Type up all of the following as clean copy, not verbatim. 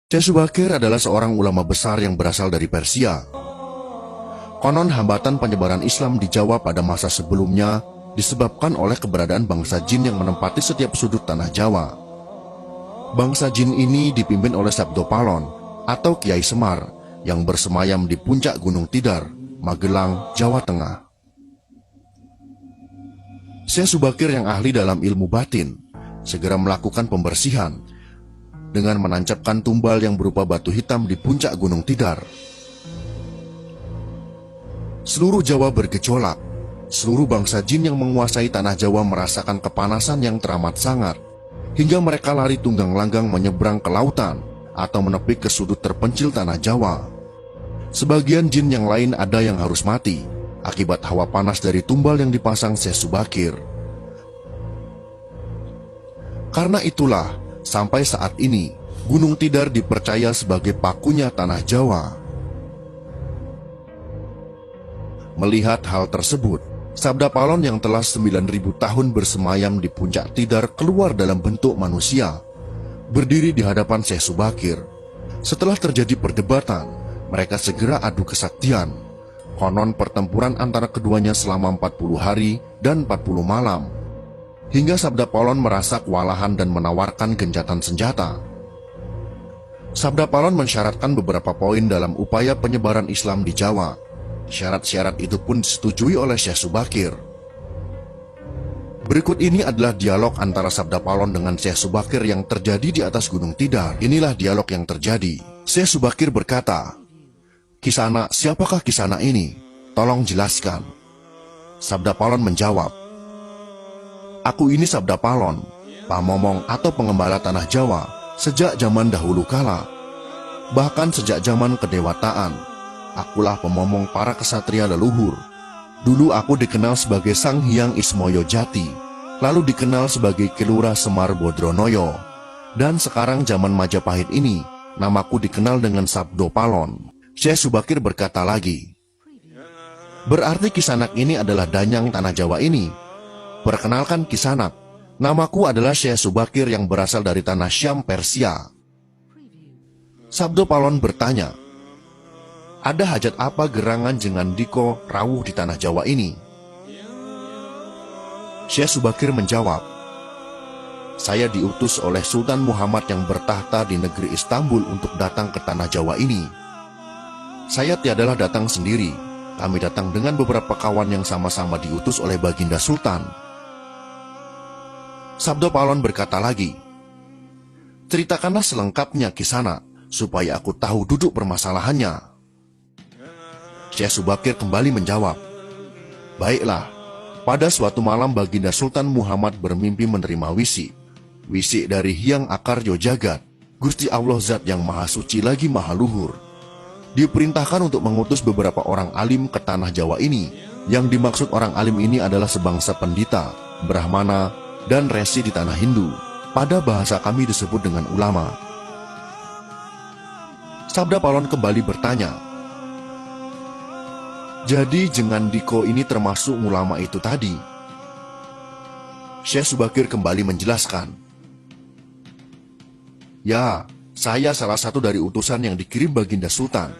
Syekh Subakir adalah seorang ulama besar yang berasal dari Persia. Konon hambatan penyebaran Islam di Jawa pada masa sebelumnya disebabkan oleh keberadaan bangsa jin yang menempati setiap sudut tanah Jawa. Bangsa jin ini dipimpin oleh Sabdo Palon atau Kiai Semar yang bersemayam di puncak Gunung Tidar, Magelang, Jawa Tengah. Syekh Subakir yang ahli dalam ilmu batin segera melakukan pembersihan dengan menancapkan tumbal yang berupa batu hitam di puncak Gunung Tidar. Seluruh Jawa bergejolak. Seluruh bangsa jin yang menguasai tanah Jawa merasakan kepanasan yang teramat sangat, hingga mereka lari tunggang langgang menyeberang ke lautan atau menepi ke sudut terpencil tanah Jawa. Sebagian jin yang lain ada yang harus mati akibat hawa panas dari tumbal yang dipasang Syekh Subakir. Karena itulah, sampai saat ini, Gunung Tidar dipercaya sebagai pakunya tanah Jawa. Melihat hal tersebut, Sabda Palon yang telah 9.000 tahun bersemayam di puncak Tidar keluar dalam bentuk manusia, berdiri di hadapan Syekh Subakir. Setelah terjadi perdebatan, mereka segera adu kesaktian. Konon pertempuran antara keduanya selama 40 hari dan 40 malam, hingga Sabda Palon merasa kewalahan dan menawarkan gencatan senjata. Sabda Palon mensyaratkan beberapa poin dalam upaya penyebaran Islam di Jawa. Syarat-syarat itu pun disetujui oleh Syekh Subakir. Berikut ini adalah dialog antara Sabda Palon dengan Syekh Subakir yang terjadi di atas Gunung Tidar. Inilah dialog yang terjadi. Syekh Subakir berkata, "Kisana, siapakah Kisana ini? Tolong jelaskan." Sabda Palon menjawab, "Aku ini Sabda Palon, pamomong atau pengembala tanah Jawa sejak zaman dahulu kala. Bahkan sejak zaman kedewataan, akulah pemomong para kesatria leluhur. Dulu aku dikenal sebagai Sang Hyang Ismoyo Jati, lalu dikenal sebagai Kelura Semar Bodronoyo, dan sekarang zaman Majapahit ini, namaku dikenal dengan Sabdo Palon." Syekh Subakir berkata lagi, "Berarti Kisanak ini adalah danyang tanah Jawa ini. Perkenalkan Kisanak, namaku adalah Syekh Subakir yang berasal dari tanah Syam, Persia." Sabdo Palon bertanya, "Ada hajat apa gerangan Jengan Diko rawuh di tanah Jawa ini?" Syekh Subakir menjawab, "Saya diutus oleh Sultan Muhammad yang bertahta di negeri Istanbul untuk datang ke tanah Jawa ini. Saya tiadalah datang sendiri, kami datang dengan beberapa kawan yang sama-sama diutus oleh Baginda Sultan." Sabdo Palon berkata lagi, "Ceritakanlah selengkapnya Kisana, supaya aku tahu duduk permasalahannya." Syekh Subakir kembali menjawab, "Baiklah, pada suatu malam Baginda Sultan Muhammad bermimpi menerima wisi dari Hyang Akaryo Jagat, Gusti Allah Zat yang Maha Suci lagi Maha Luhur. Diperintahkan untuk mengutus beberapa orang alim ke tanah Jawa ini. Yang dimaksud orang alim ini adalah sebangsa pendita, brahmana, dan resi di tanah Hindu. Pada bahasa kami disebut dengan ulama." Sabda Palon kembali bertanya, "Jadi Jengan Diko ini termasuk ulama itu tadi?" Syekh Subakir kembali menjelaskan, "Ya, saya salah satu dari utusan yang dikirim Baginda Sultan.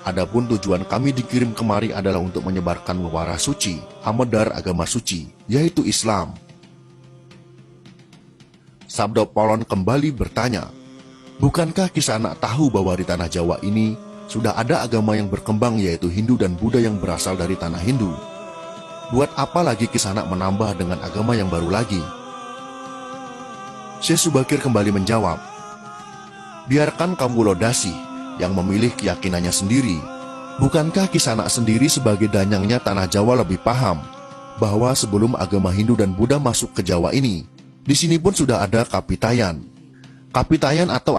Adapun tujuan kami dikirim kemari adalah untuk menyebarkan wara suci, hamadar agama suci, yaitu Islam." Sabda Palon kembali bertanya, "Bukankah Kisanak tahu bahwa di tanah Jawa ini sudah ada agama yang berkembang yaitu Hindu dan Buddha yang berasal dari tanah Hindu? Buat apa lagi Kisanak menambah dengan agama yang baru lagi?" Syekh Subakir kembali menjawab, "Biarkan kaum Lodasi yang memilih keyakinannya sendiri. Bukankah Kisanak sendiri sebagai danyangnya tanah Jawa lebih paham bahwa sebelum agama Hindu dan Buddha masuk ke Jawa ini, di sini pun sudah ada Kapitayan. Kapitayan atau